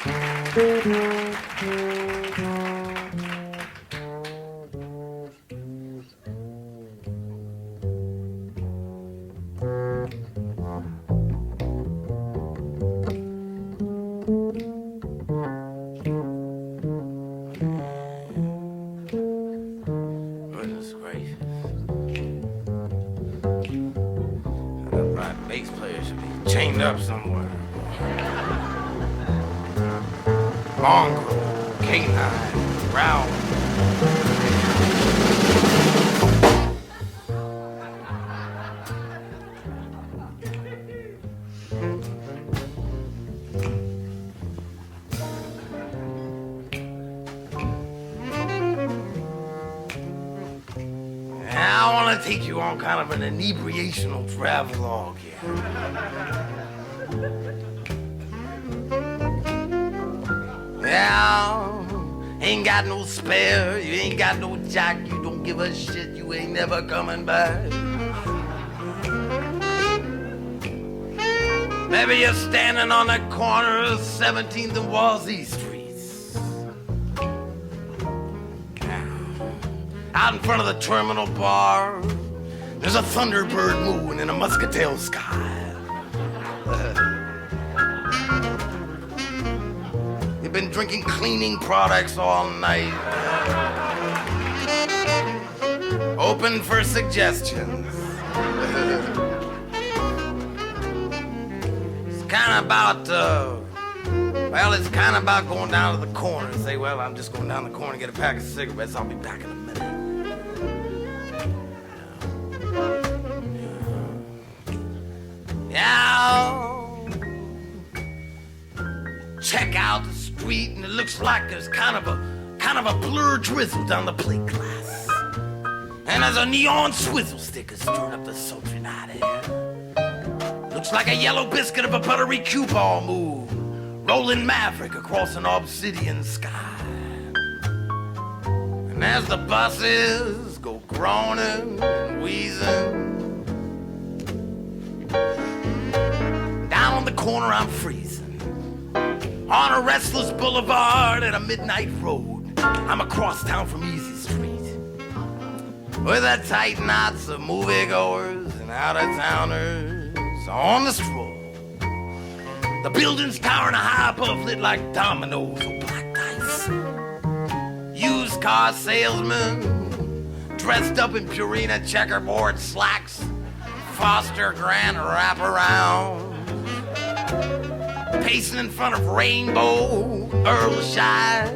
Goodness gracious. That bass player should be chained up somewhere. Mongrel, canine, growl. I want to take you on kind of an inebriational travelogue here. Yeah, ain't got no spare, you ain't got no jack, you don't give a shit, you ain't never coming back. Maybe you're standing on the corner of 17th and Walsey Streets. Out in front of the terminal bar, there's a thunderbird moon in a muscatel sky. You've been drinking cleaning products all night. Open for suggestions. It's kind of about, it's kind of about going down to the corner and say, well, I'm just going down the corner and get a pack of cigarettes. I'll be back in a minute. Yeah. Check out the street and it looks like there's kind of a blurred drizzle down the plate glass. And there's a neon swizzle sticker stirring up the sultry night air. Looks like a yellow biscuit of a buttery cue ball move, rolling maverick across an obsidian sky. And as the buses go groaning and wheezing, down on the corner I'm freezing. On a restless boulevard at a midnight road, I'm across town from Easy Street, with a tight knots of moviegoers and out-of-towners on the stroll. The buildings towering high above, lit like dominoes or black dice. Used car salesmen dressed up in Purina checkerboard slacks, Foster Grant wraparound, pacing in front of Rainbow, Earlshire,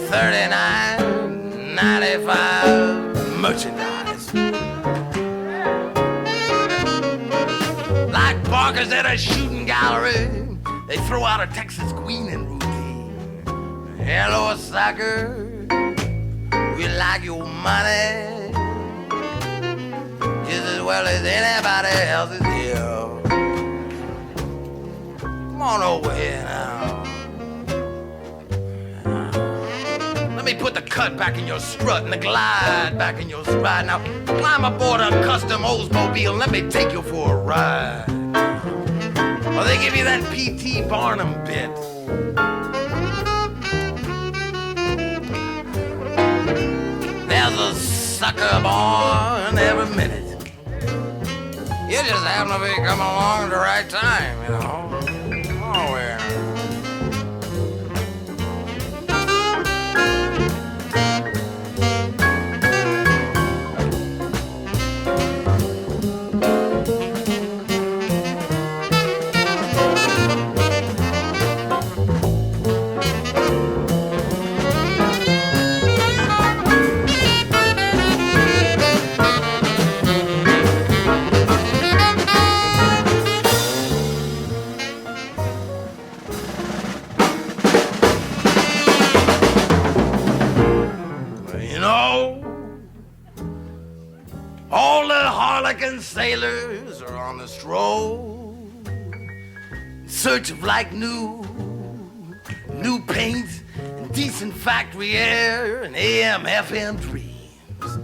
39.95 merchandise. Like barkers at a shooting gallery, they throw out a Texas Queen and routine. Hello, sucker, we like your money just as well as anybody else's here. Come on over here now. Let me put the cut back in your strut and the glide back in your stride. Now climb aboard a custom Oldsmobile and let me take you for a ride. Or they give you that P.T. Barnum bit. There's a sucker born every minute. You just happen to be coming along at the right time, you know. Oh, yeah. All the harlequin sailors are on the stroll, in search of like new paint and decent factory air and AM FM dreams.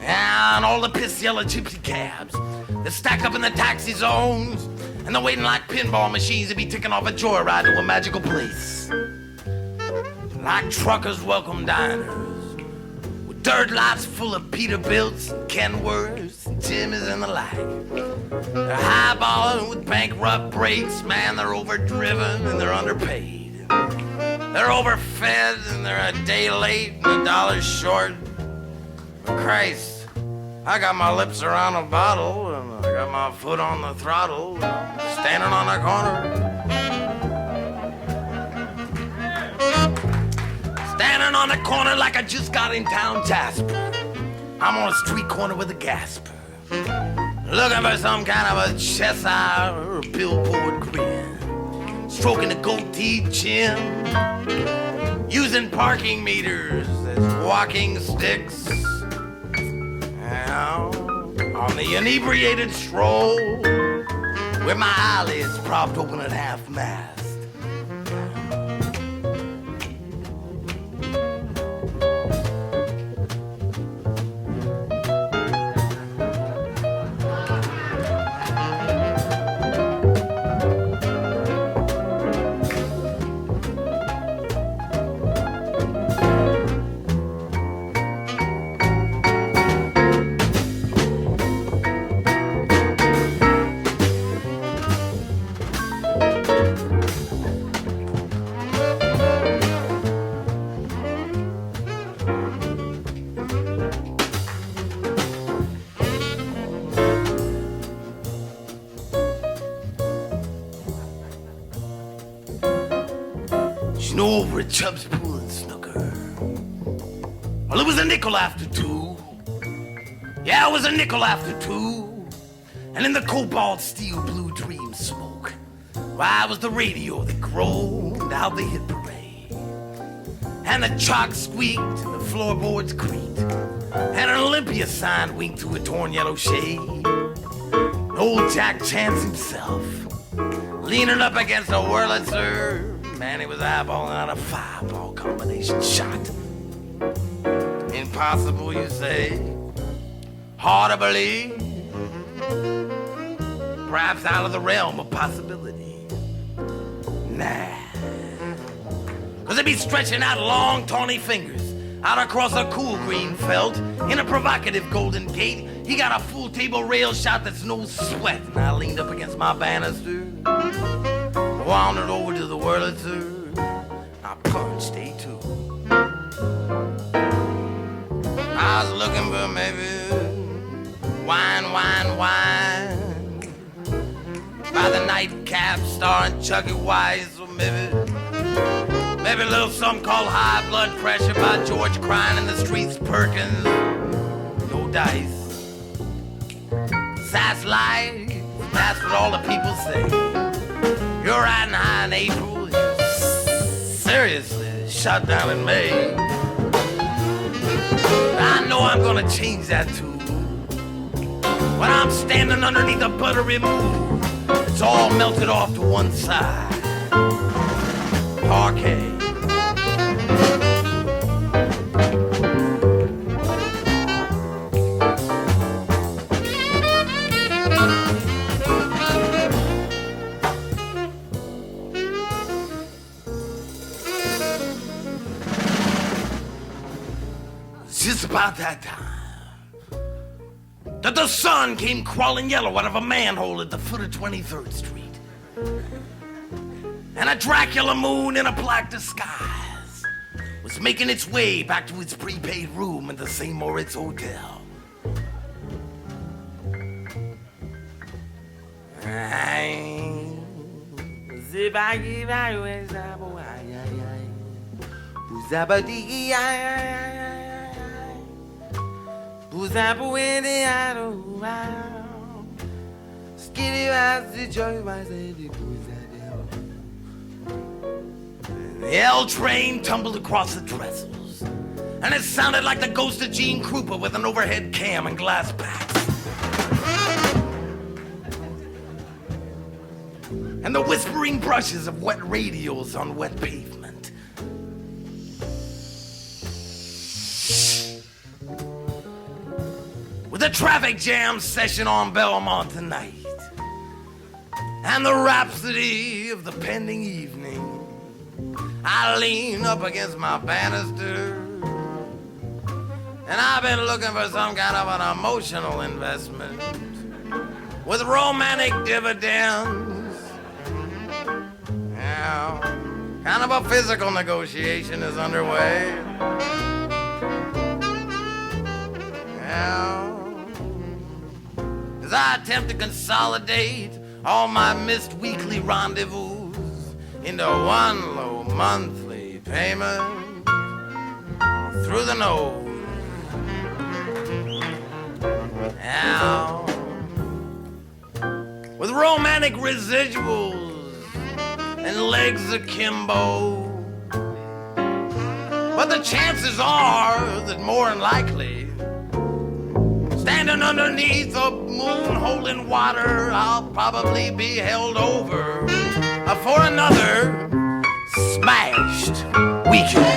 And all the piss yellow gypsy cabs that stack up in the taxi zones And they're waiting like pinball machines to be ticking off a joyride to a magical place. Like truckers welcome diners, with dirt lots full of Peterbilts and Kenworths and Timmys and the like. They're highballing with bankrupt brakes, man, they're overdriven and they're underpaid. They're overfed and they're a day late and $1 short. But Christ, I got my lips around a bottle and I got my foot on the throttle, standing on the corner. Standing on the corner like I just got in town Jasper. I'm on a street corner with a gasper, looking for some kind of a Cheshire or a billboard grin, stroking a gold-teeth chin, using parking meters as walking sticks. On the inebriated stroll, with my eyelids propped open at half-mast. Over at Chubb's Pool and Snooker. Well, it was a nickel after 2. Yeah, it was a nickel after 2. And in the cobalt steel blue dream smoke, why, it was the radio that groaned out the hit parade. And the chalk squeaked and the floorboards creaked. And an Olympia sign winked through a torn yellow shade. Old Jack Chance himself, leaning up against a Wurlitzer. Man, he was eyeballing out a fireball combination shot. Impossible, you say? Hard to believe? Perhaps out of the realm of possibility? Nah. Cause he'd be stretching out long, tawny fingers out across a cool green felt in a provocative golden gate. He got a full table rail shot that's no sweat. And I leaned up against my banister, wandered over to the Wurlitzer, I punched A2. I was looking for maybe wine by the nightcap starring Chucky Wise, or maybe a little something called High Blood Pressure by George Crying in the Streets Perkins. No dice. That's life, that's what all the people say. You're riding high in April, seriously, shut down in May. I know I'm gonna change that too. When I'm standing underneath a buttery moon, it's all melted off to one side. Parquet. Just about that time that the sun came crawling yellow out of a manhole at the foot of 23rd Street. And a Dracula moon in a black disguise was making its way back to its prepaid room in the St. Moritz Hotel. The L train tumbled across the trestles, and it sounded like the ghost of Gene Krupa with an overhead cam and glass packs. And the whispering brushes of wet radials on wet pavement. With a traffic jam session on Belmont tonight. and the rhapsody of the pending evening. I lean up against my banister, and I've been looking for some kind of an emotional investment with romantic dividends. Yeah, kind of a physical negotiation is underway. Yeah. As I attempt to consolidate all my missed weekly rendezvous into one low monthly payment through the nose. Now, with romantic residuals and legs akimbo, but the chances are that more than likely, standing underneath a moon holding water, I'll probably be held over for another smashed weekend.